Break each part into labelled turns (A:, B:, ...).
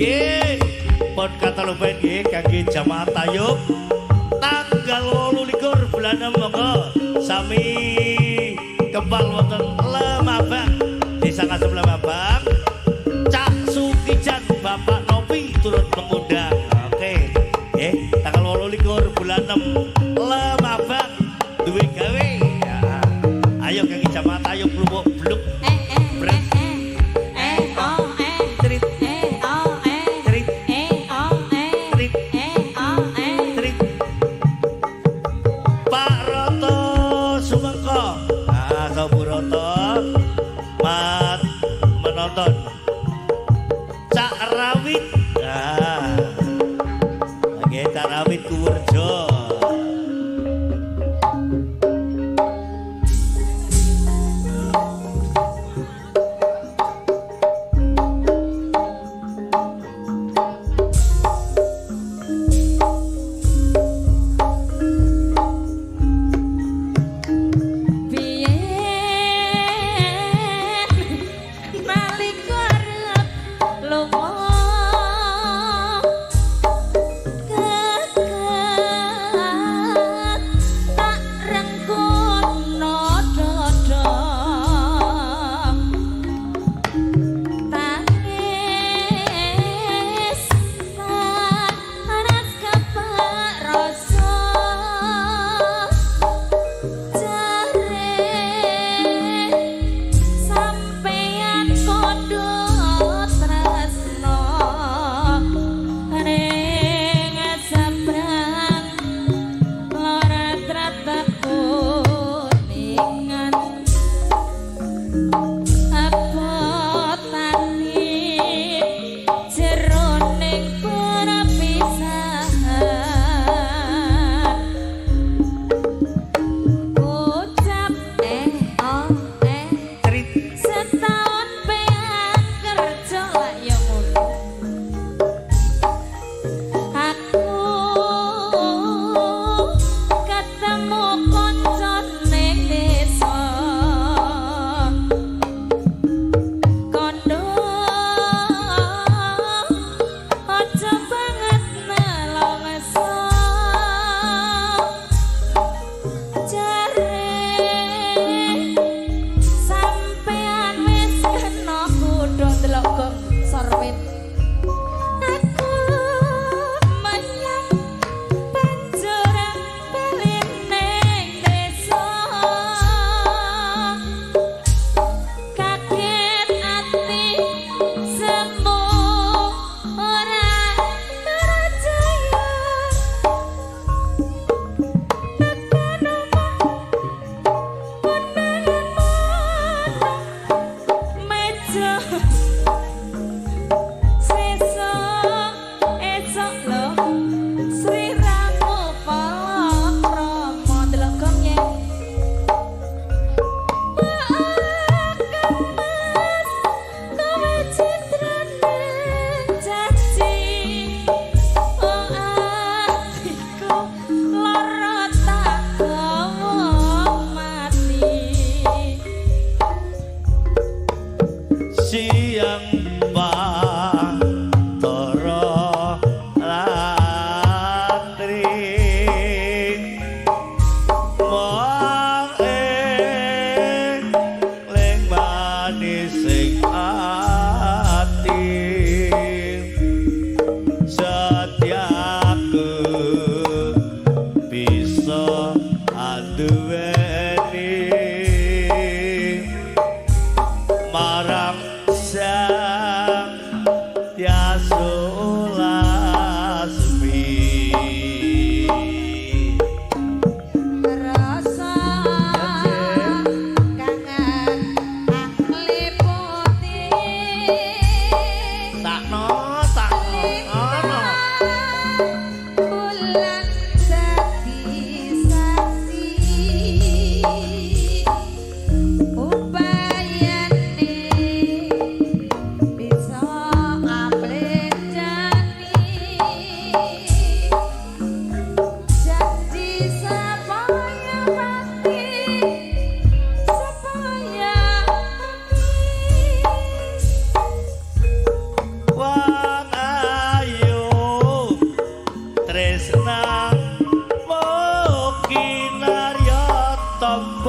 A: nggih pun katelupen nggih kangge jamaah tayub tanggal 28 bulan 6 monggo sami kembal wonten Lemabang Desa Kasem Lemabang Cak Sukijan Bapak Nopi turut mengundang oke tanggal 28 bulan 6 Lemabang duwe gawe ya. Ayo kangge jamaah tayub blubuk bluk menonton Cak Rawit oke Cak Rawit Kuwerjo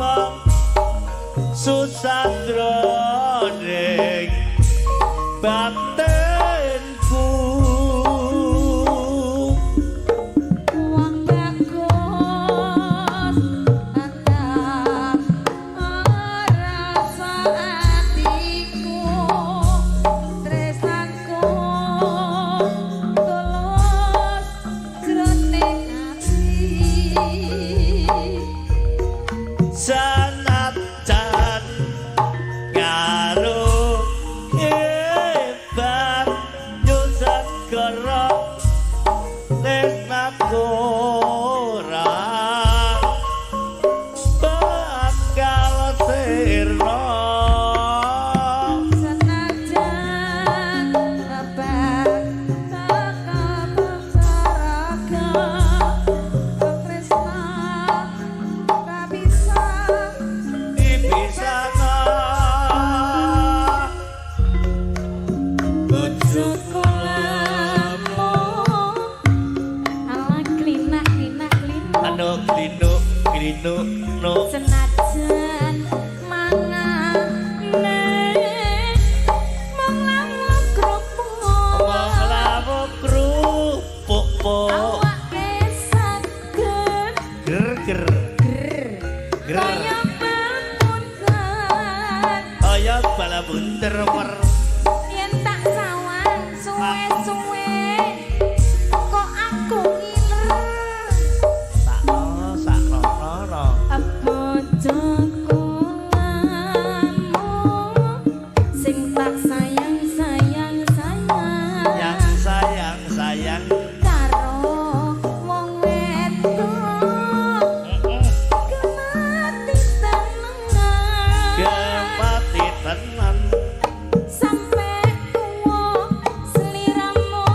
A: wong susah droning batinku
B: wong bagus antap rasa atiku tresnaku tulus jroning ati
A: sanajan karo hebat nyusak kerok tresnaku ora bakal sirna
B: senajan abang tak bersaraga tresna ora bisa
A: ibisana bojoku
B: ala klinak
A: anu glinduk no
B: senajan mangane mong lamun krupuk
A: wong lawu krupuk po
B: awake saged
A: ger
B: ger
A: ger
B: kaya berpunten
A: kaya bala bunter wer
B: yen tak sawang suwe-suwe kok aku ngiler
A: sakno
B: bojoku lamun sing tak sayang
A: yang sayang
B: karo wong wedok kemati tenengan
A: gemati tenan
B: sampe tuwa sliramu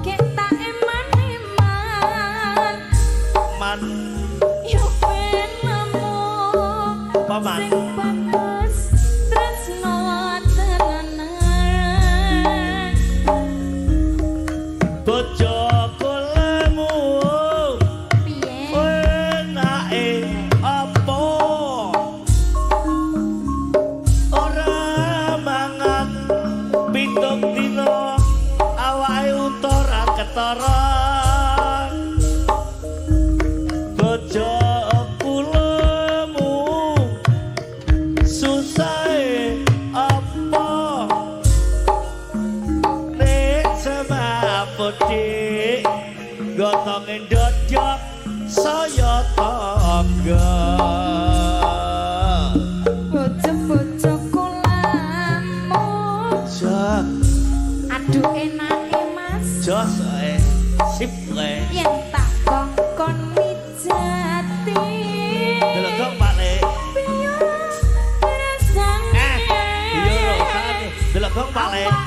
B: kek tak eman-eman
A: man
B: yo penamu
A: paman
B: sing bagus tresno tenanan
A: bojoku lemu
B: piye
A: enake apa ora mangan pitung dina awake utara ketara bojoku lemu susahe apa nek semapodi gotonge ndodok saya tangga
B: bojo-bojoku lamun
A: jak
B: aduh enake mas
A: jos sip
B: yen tak kongkon mijati
A: delok dong Pak Le
B: piye rasane
A: iya rasane delok dong Pak Le